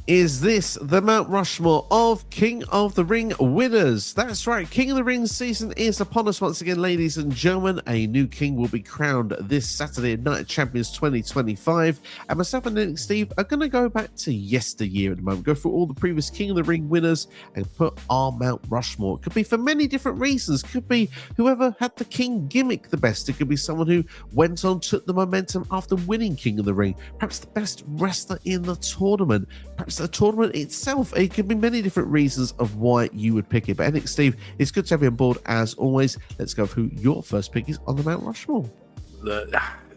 Is this the Mount Rushmore of King of the Ring winners? That's right, King of the Ring season is upon us once again, ladies and gentlemen. A new king will be crowned this Saturday at Night of Champions 2025. And myself and Nick Steve are going to go back to yesteryear at the moment, go through all the previous King of the Ring winners and put our Mount Rushmore. It could be for many different reasons. It could be whoever had the king gimmick the best. It could be someone who went on, took the momentum after winning King of the Ring. Perhaps the best wrestler in the tournament. Perhaps the tournament itself. It could be many different reasons of why you would pick it. But Nick, Steve, it's good to have you on board as always. Let's go through your first pick is on the Mount Rushmore.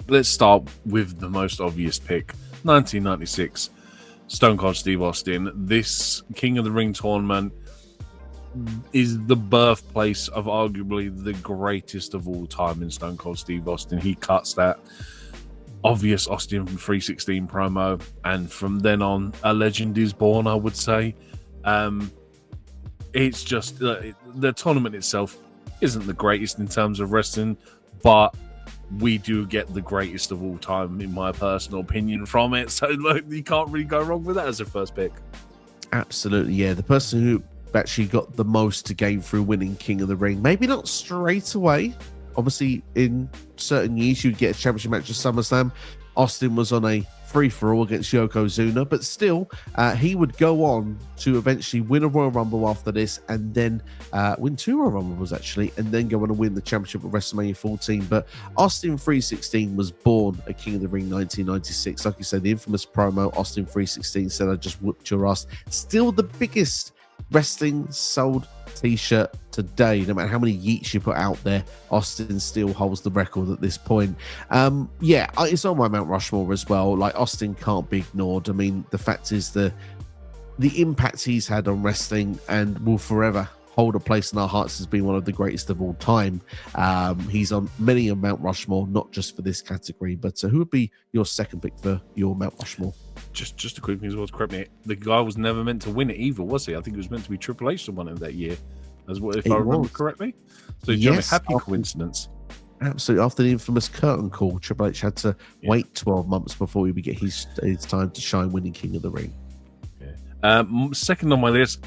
Let's start with the most obvious pick. 1996, Stone Cold Steve Austin. This King of the Ring tournament is the birthplace of arguably the greatest of all time in Stone Cold Steve Austin. He cuts that obvious Austin 316 promo, and from then on a legend is born, I would say. It's just the tournament itself isn't the greatest in terms of wrestling, but we do get the greatest of all time in my personal opinion from it, so you can't really go wrong with that as a first pick. Absolutely, yeah. The person who actually got the most to gain through winning King of the Ring, maybe not straight away. Obviously, in certain years, you'd get a championship match at SummerSlam. Austin was on a free-for-all against Yokozuna, but still, he would go on to eventually win a Royal Rumble after this, and then win 2 Royal Rumbles, actually, and then go on and win the championship at WrestleMania 14. But Austin 316 was born at King of the Ring 1996. Like you said, the infamous promo, Austin 316 said, "I just whooped your ass." Still the biggest wrestling sold t-shirt today. No matter how many yeets you put out there, Austin still holds the record at this point. Yeah, it's on my Mount Rushmore as well. Like, Austin can't be ignored. I mean, the fact is the impact he's had on wrestling and will forever hold a place in our hearts as being one of the greatest of all time. He's on many a Mount Rushmore, not just for this category. But who would be your second pick for your Mount Rushmore? Just a quick thing as well to correct me. The guy was never meant to win it either, was he? I think it was meant to be Triple H that won it that year, as well, if I remember correctly. So, yes, happy coincidence. Absolutely. After the infamous curtain call, Triple H had to wait 12 months before he would get his time to shine, winning King of the Ring. Yeah. Second on my list,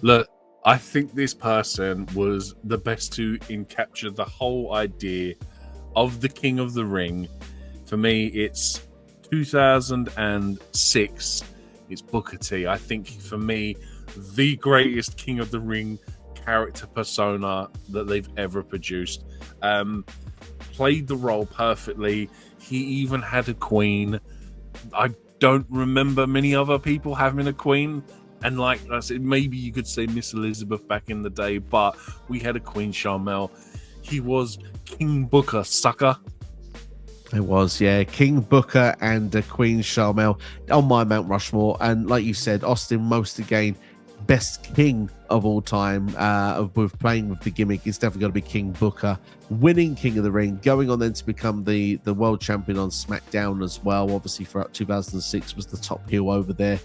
look, I think this person was the best to capture the whole idea of the King of the Ring. For me, it's 2006. It's Booker T. I think, for me, the greatest King of the Ring character persona that they've ever produced. Played the role perfectly. He even had a queen. I don't remember many other people having a queen. And like I said, maybe you could say Miss Elizabeth back in the day, but we had a Queen Charmel. He was King Booker, sucker. It was, yeah. King Booker and Queen Charmel on my Mount Rushmore. And like you said, Austin most again, best king of all time with playing with the gimmick is definitely going to be King Booker, winning King of the Ring, going on then to become the world champion on SmackDown as well. Obviously throughout 2006 was the top heel over there.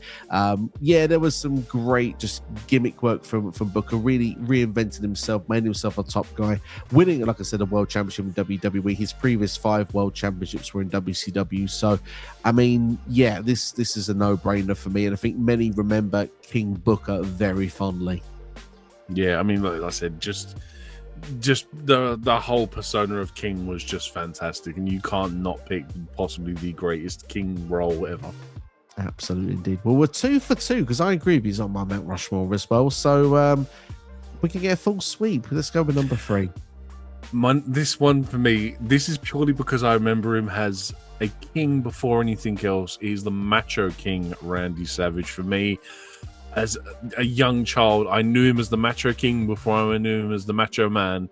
Yeah, there was some great just gimmick work from Booker, really reinvented himself, made himself a top guy, winning, like I said, a world championship in WWE. His previous 5 world championships were in WCW. So I mean, yeah, this is a no-brainer for me, and I think many remember King Booker very fondly. Yeah, I mean, like I said, just the whole persona of King was just fantastic, and you can't not pick possibly the greatest King role ever. Absolutely, indeed. Well, we're 2 for 2 because I agree with he's on my Mount Rushmore as well. So we can get a full sweep. Let's go with number 3. This one for me, this is purely because I remember him as a king before anything else. He's the Macho King, Randy Savage. For me, as a young child, I knew him as the Macho King before I knew him as the Macho Man.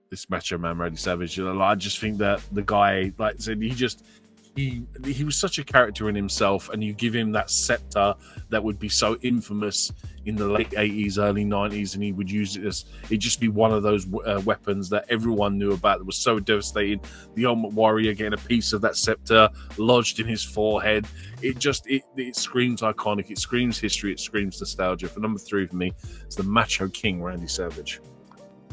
This Macho Man, Randy Savage, I just think that the guy, like I said, he was such a character in himself, and you give him that scepter that would be so infamous in the late 80s, early 90s, and he would use it as, it'd just be one of those weapons that everyone knew about that was so devastating. The Ultimate Warrior getting a piece of that scepter lodged in his forehead. It screams iconic. It screams history. It screams nostalgia. For number 3 for me, it's the Macho King, Randy Savage.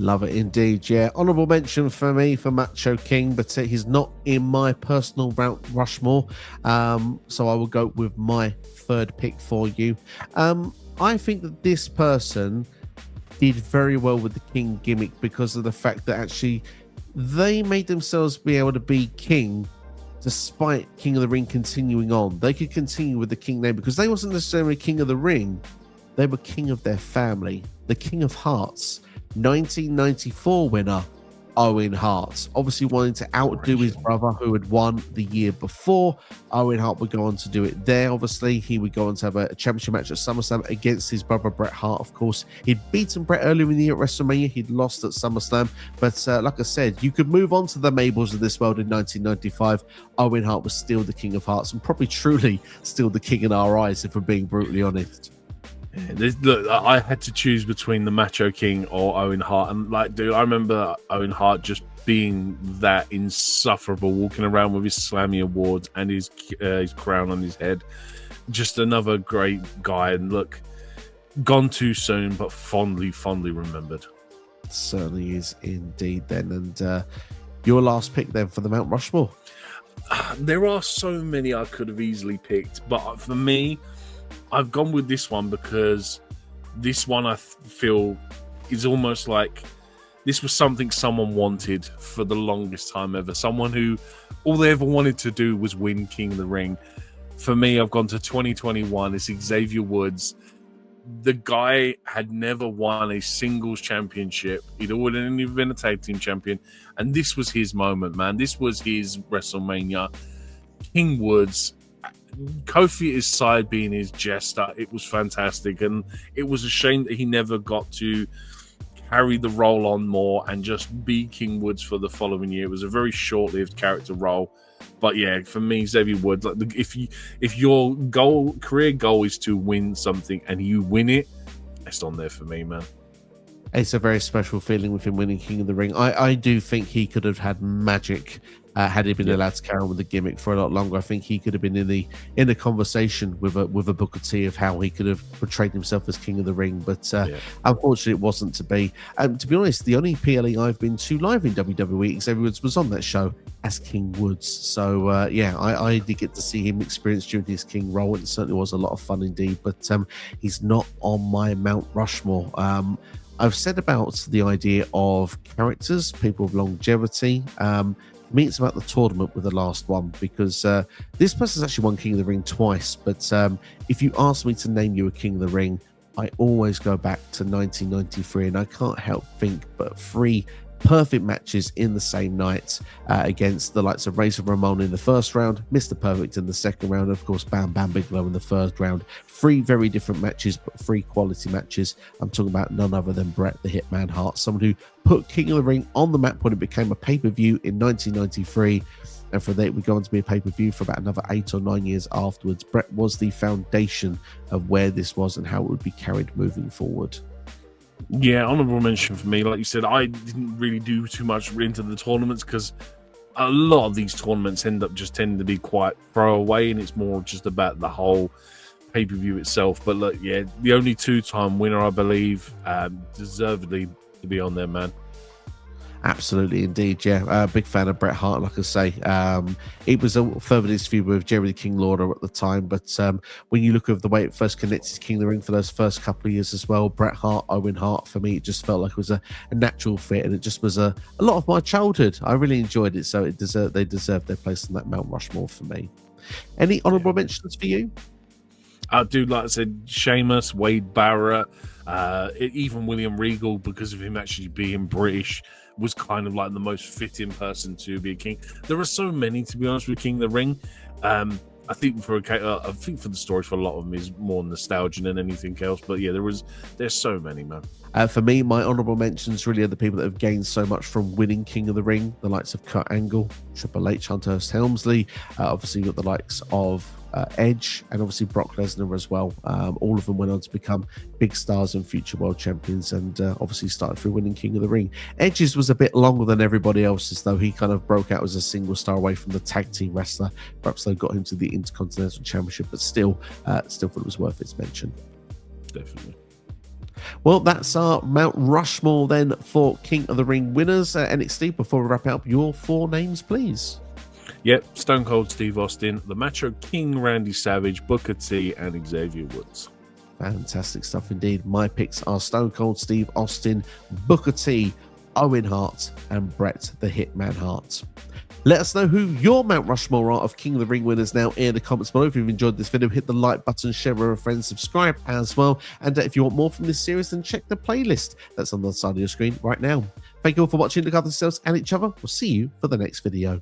Love it indeed, yeah. Honourable mention for me for Macho King, but he's not in my personal Mount Rushmore. So I will go with my third pick for you. I think that this person did very well with the King gimmick because of the fact that actually they made themselves be able to be King despite King of the Ring continuing on. They could continue with the King name because they wasn't necessarily King of the Ring. They were king of their family, the King of Hearts, 1994 winner, Owen Hart. Obviously wanting to outdo his brother who had won the year before. Owen Hart would go on to do it there. Obviously, he would go on to have a championship match at SummerSlam against his brother Bret Hart, of course. He'd beaten Bret earlier in the year at WrestleMania. He'd lost at SummerSlam. But like I said, you could move on to the Mabels of this world in 1995. Owen Hart was still the King of Hearts and probably truly still the king in our eyes, if we're being brutally honest. Look, I had to choose between the Macho King or Owen Hart, and like, dude, I remember Owen Hart just being that insufferable, walking around with his Slammy Awards and his crown on his head. Just another great guy, and look, gone too soon, but fondly remembered. It certainly is indeed. Then, and your last pick then for the Mount Rushmore. There are so many I could have easily picked, but for me, I've gone with this one because this one I feel is almost like this was something someone wanted for the longest time ever. Someone who all they ever wanted to do was win King of the Ring. For me, I've gone to 2021. It's Xavier Woods. The guy had never won a singles championship. He'd already been a tag team champion. And this was his moment, man. This was his WrestleMania. King Woods, Kofi at his side being his jester, it was fantastic, and it was a shame that he never got to carry the role on more and just be King Woods for the following year. It was a very short-lived character role, but yeah, for me, Xavier Woods, like, if your career goal is to win something and you win it, it's on there for me, man. It's a very special feeling with him winning King of the Ring. I do think he could have had magic had he been allowed to carry on with the gimmick for a lot longer. I think he could have been in the conversation with a Booker T of how he could have portrayed himself as King of the Ring, but unfortunately it wasn't to be. To be honest, the only PLE I've been to live in WWE, Xavier Woods was on that show as King Woods. So I did get to see him experience during his King role, and it certainly was a lot of fun indeed. But he's not on my Mount Rushmore. I've said about the idea of characters, people of longevity. For me, it's about the tournament with the last one, because this person's actually won King of the Ring twice. But if you ask me to name you a King of the Ring, I always go back to 1993, and I can't help think but 3 perfect matches in the same night against the likes of Razor Ramon in the first round, Mr. Perfect in the second round, and of course Bam Bam Bigelow in the third round. 3 very different matches, but 3 quality matches. I'm talking about none other than Bret the Hitman Hart, someone who put King of the Ring on the map when it became a pay-per-view in 1993, and from there it would go on to be a pay-per-view for about another 8 or 9 years afterwards. Bret was the foundation of where this was and how it would be carried moving forward. Yeah, honorable mention for me. Like you said, I didn't really do too much into the tournaments because a lot of these tournaments tend to be quite throwaway, and it's more just about the whole pay-per-view itself. But look, yeah, the only 2-time winner, I believe, deservedly to be on there, man. Absolutely, indeed, yeah. Big fan of Bret Hart, like I say. It was a further interview with Jerry the King Lawler at the time, but when you look at the way it first connected to King of the Ring for those first couple of years as well, Bret Hart, Owen Hart, for me, it just felt like it was a natural fit, and it just was a lot of my childhood. I really enjoyed it, so they deserved their place on that Mount Rushmore for me. Any honourable mentions for you? I do, like I said, Sheamus, Wade Barrett, even William Regal, because of him actually being British, was kind of like the most fitting person to be a king. There are so many, to be honest, with King of the Ring. I think for the story for a lot of them is more nostalgia than anything else. But yeah, there's so many, man. For me, my honourable mentions really are the people that have gained so much from winning King of the Ring, the likes of Kurt Angle, Triple H, Hunter Hearst Helmsley. Obviously, you've got the likes of Edge, and obviously Brock Lesnar as well. All of them went on to become big stars and future world champions, and obviously started through winning King of the Ring. Edge's was a bit longer than everybody else's, though. He kind of broke out as a single star away from the tag team wrestler. Perhaps they got him to the Intercontinental Championship, but still thought it was worth its mention. Definitely. Well, that's our Mount Rushmore then for King of the Ring winners. NXT, before we wrap it up, your 4 names, please. Yep, Stone Cold Steve Austin, the Macho King Randy Savage, Booker T, and Xavier Woods. Fantastic stuff indeed. My picks are Stone Cold Steve Austin, Booker T, Owen Hart, and Bret the Hitman Hart. Let us know who your Mount Rushmore are of King of the Ring winners now in the comments below. If you've enjoyed this video, hit the like button, share with a friend, subscribe as well. And if you want more from this series, then check the playlist that's on the side of your screen right now. Thank you all for watching. Look after yourselves and each other. We'll see you for the next video.